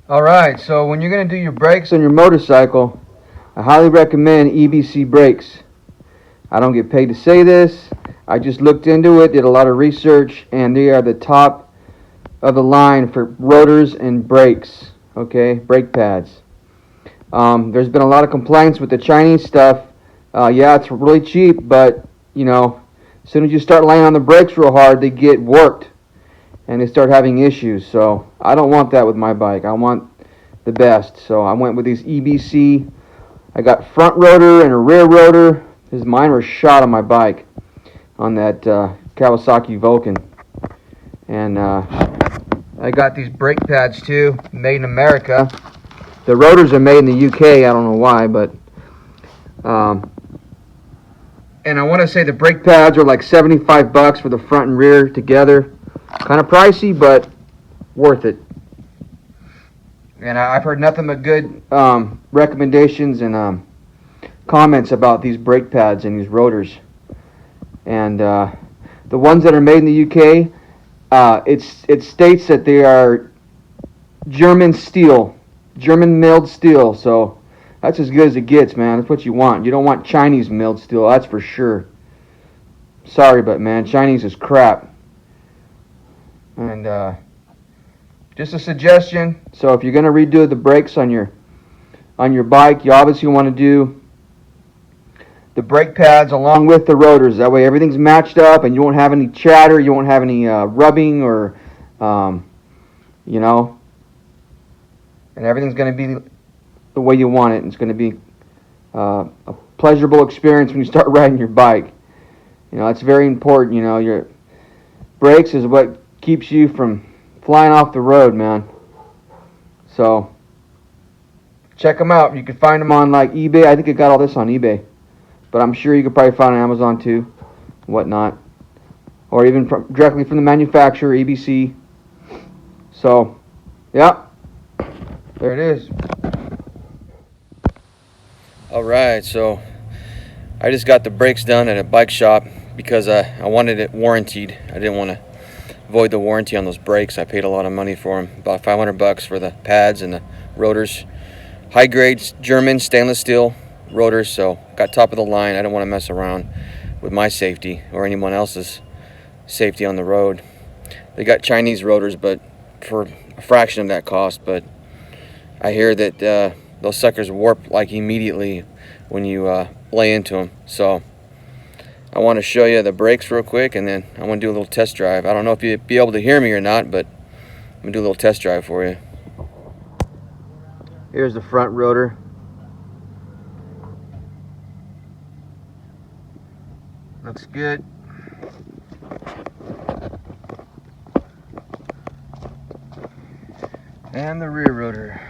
Alright, so when you're going to do your brakes on your motorcycle, I highly recommend EBC brakes. I don't get paid to say this. I just looked into it, did a lot of research, and they are the top of the line for rotors and brakes. Okay, brake pads. There's been a lot of complaints with the Chinese stuff. Yeah, it's really cheap, but you know, as soon as you start laying on the brakes real hard, they get warped and they start having issues. So I don't want that with my bike. I want the best. So I went with these EBC. I got front rotor and a rear rotor, because mine were shot on my bike on that Kawasaki Vulcan. And I got these brake pads too, made in America. The rotors are made in the UK. I don't know why, but and I want to say the brake pads are like $75 for the front and rear together. Kind of pricey, but worth it. And I've heard nothing but good recommendations and comments about these brake pads and these rotors. And the ones that are made in the UK, it states that they are German steel, German milled steel. So that's as good as it gets, man. That's what you want. You don't want Chinese milled steel, that's for sure. Sorry, but man, Chinese is crap. And just a suggestion. So if you're gonna redo the brakes on your bike, you obviously want to do the brake pads along with the rotors. That way everything's matched up, and you won't have any chatter. You won't have any rubbing or you know. And everything's gonna be the way you want it. It's gonna be a pleasurable experience when you start riding your bike. You know, it's very important. You know, your brakes is what keeps you from flying off the road, man. So check them out. You can find them on like eBay. I think I got all this on eBay, but I'm sure you could probably find it on Amazon too, whatnot, or even directly from the manufacturer, EBC. So yeah, there it is. Alright, so I just got the brakes done at a bike shop because I wanted it warranted. I didn't want to void the warranty on those brakes. I paid a lot of money for them, about $500 for the pads and the rotors. High grade German stainless steel rotors, so got top of the line. I don't want to mess around with my safety or anyone else's safety on the road. They got Chinese rotors, but for a fraction of that cost. But I hear that those suckers warp like immediately when you lay into them. So I want to show you the brakes real quick, and then I want to do a little test drive. I don't know if you'll be able to hear me or not, but I'm going to do a little test drive for you. Here's the front rotor. Looks good. And the rear rotor.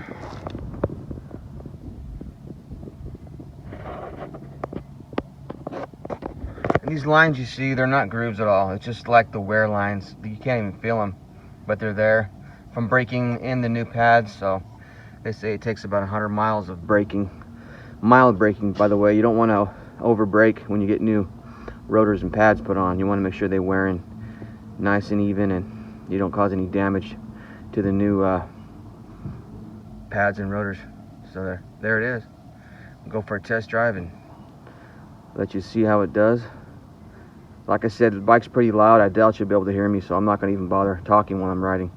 And these lines you see, they're not grooves at all. It's just like the wear lines. You can't even feel them, but they're there from breaking in the new pads. So they say it takes about 100 miles of braking. Mild braking, by the way. You don't want to over brake when you get new rotors and pads put on. You want to make sure they wear in nice and even, and you don't cause any damage to the new pads and rotors. So there it is. We'll go for a test drive and let you see how it does. Like I said, the bike's pretty loud. I doubt you'll be able to hear me, so I'm not going to even bother talking while I'm riding.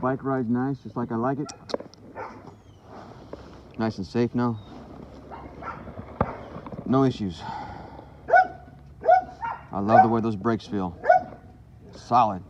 Bike ride's nice, just like I like it. Nice and safe now. No issues. I love the way those brakes feel. Solid.